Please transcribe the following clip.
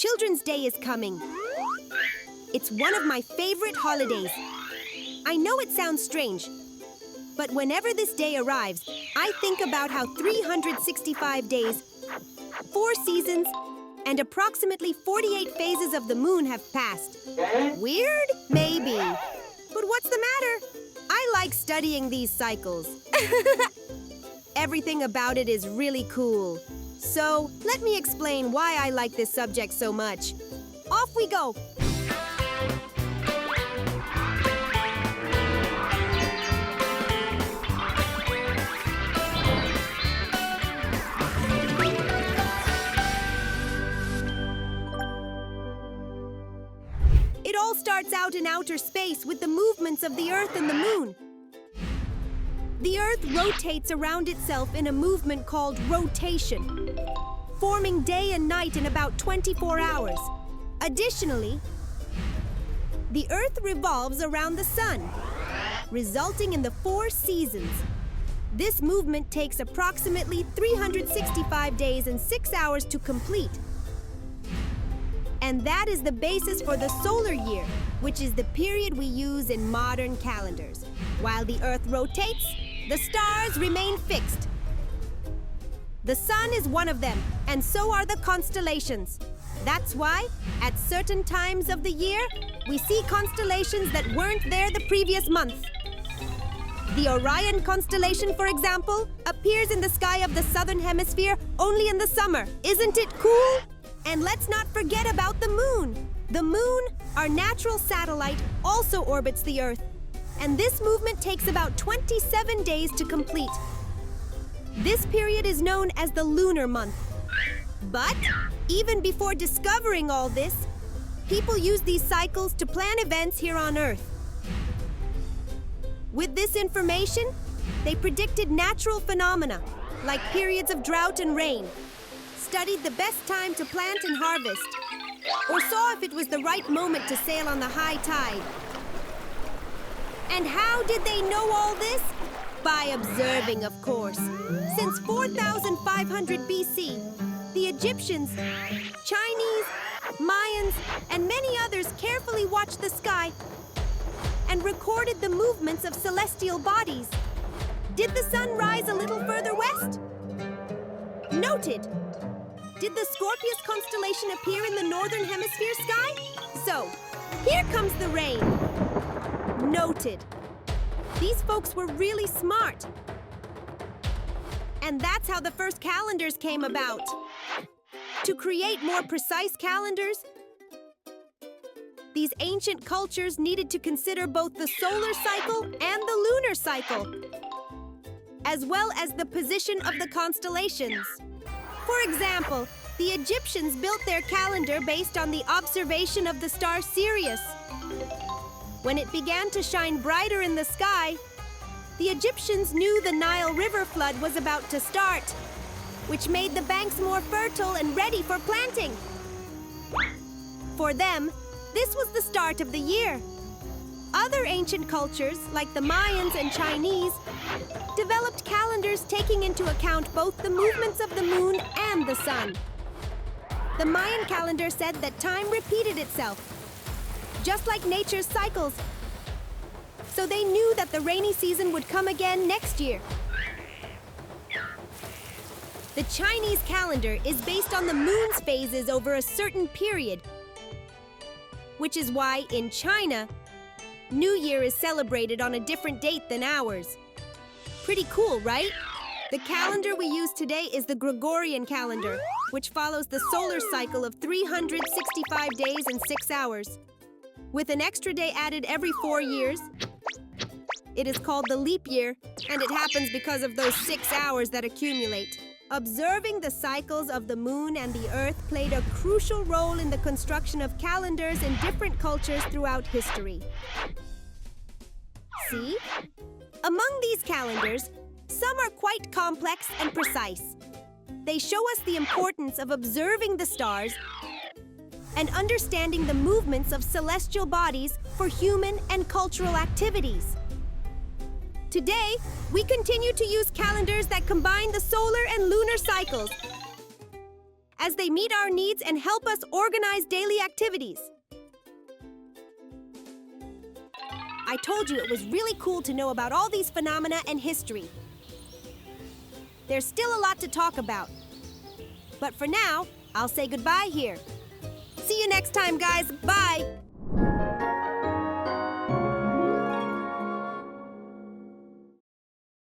Children's Day is coming. It's one of my favorite holidays. I know it sounds strange, but whenever this day arrives, I think about how 365 days, 4 seasons, and approximately 48 phases of the moon have passed. Weird? Maybe. But what's the matter? I like studying these cycles. Everything about it is really cool. So, let me explain why I like this subject so much. Off we go! It all starts out in outer space with the movements of the Earth and the Moon. The Earth rotates around itself in a movement called rotation, forming day and night in about 24 hours. Additionally, the Earth revolves around the Sun, resulting in the 4 seasons. This movement takes approximately 365 days and 6 hours to complete. And that is the basis for the solar year, which is the period we use in modern calendars. While the Earth rotates, the stars remain fixed. The Sun is one of them, and so are the constellations. That's why, at certain times of the year, we see constellations that weren't there the previous month. The Orion constellation, for example, appears in the sky of the southern hemisphere only in the summer. Isn't it cool? And let's not forget about the moon. The moon, our natural satellite, also orbits the Earth. And this movement takes about 27 days to complete. This period is known as the lunar month. But even before discovering all this, people used these cycles to plan events here on Earth. With this information, they predicted natural phenomena, like periods of drought and rain, studied the best time to plant and harvest, or saw if it was the right moment to sail on the high tide. And how did they know all this? By observing, of course. Since 4500 BC, the Egyptians, Chinese, Mayans, and many others carefully watched the sky and recorded the movements of celestial bodies. Did the sun rise a little further west? Noted. Did the Scorpius constellation appear in the northern hemisphere sky? So, here comes the rain. Noted. These folks were really smart. And that's how the first calendars came about. To create more precise calendars, these ancient cultures needed to consider both the solar cycle and the lunar cycle, as well as the position of the constellations. For example, the Egyptians built their calendar based on the observation of the star Sirius. When it began to shine brighter in the sky, the Egyptians knew the Nile River flood was about to start, which made the banks more fertile and ready for planting. For them, this was the start of the year. Other ancient cultures, like the Mayans and Chinese, developed calendars taking into account both the movements of the moon and the sun. The Mayan calendar said that time repeated itself, just like nature's cycles. So they knew that the rainy season would come again next year. The Chinese calendar is based on the moon's phases over a certain period, which is why in China, New Year is celebrated on a different date than ours. Pretty cool, right? The calendar we use today is the Gregorian calendar, which follows the solar cycle of 365 days and 6 hours. With an extra day added every 4 years, it is called the leap year, and it happens because of those 6 hours that accumulate. Observing the cycles of the moon and the Earth played a crucial role in the construction of calendars in different cultures throughout history. See? Among these calendars, some are quite complex and precise. They show us the importance of observing the stars and understanding the movements of celestial bodies for human and cultural activities. Today, we continue to use calendars that combine the solar and lunar cycles. as they meet our needs and help us organize daily activities. I told you it was really cool to know about all these phenomena and history. There's still a lot to talk about. But for now, I'll say goodbye here. See you next time, guys. Bye!